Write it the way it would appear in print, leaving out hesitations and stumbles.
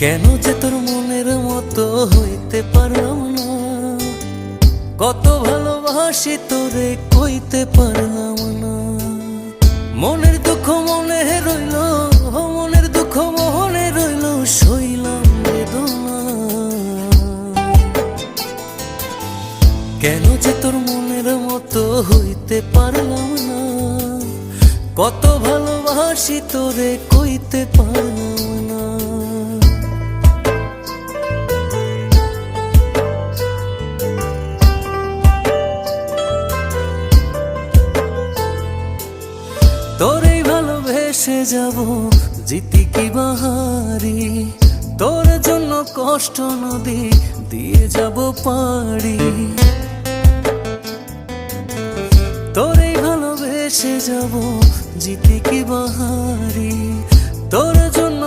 কেন যে তোর মনের মতো হইতে পারলাম না, কত ভালোবাসি তোরে কইতে পারলাম না। মনের দুঃখ মনে রইল, মনের দুঃখ মনে রইল, সইলাম বেদনা। কেন যে তোর মনের মতো হইতে পারলাম না, কত ভালোবাসি তোরে কইতে পারলাম না। তোরেই ভালোবেসে যাব, জিতি কি বাহারি, তোর জন্য কষ্ট নদী দিয়ে যাব পাড়ি। তোরেই ভালোবেসে যাব, জিতি কি বাহারি, তোর জন্য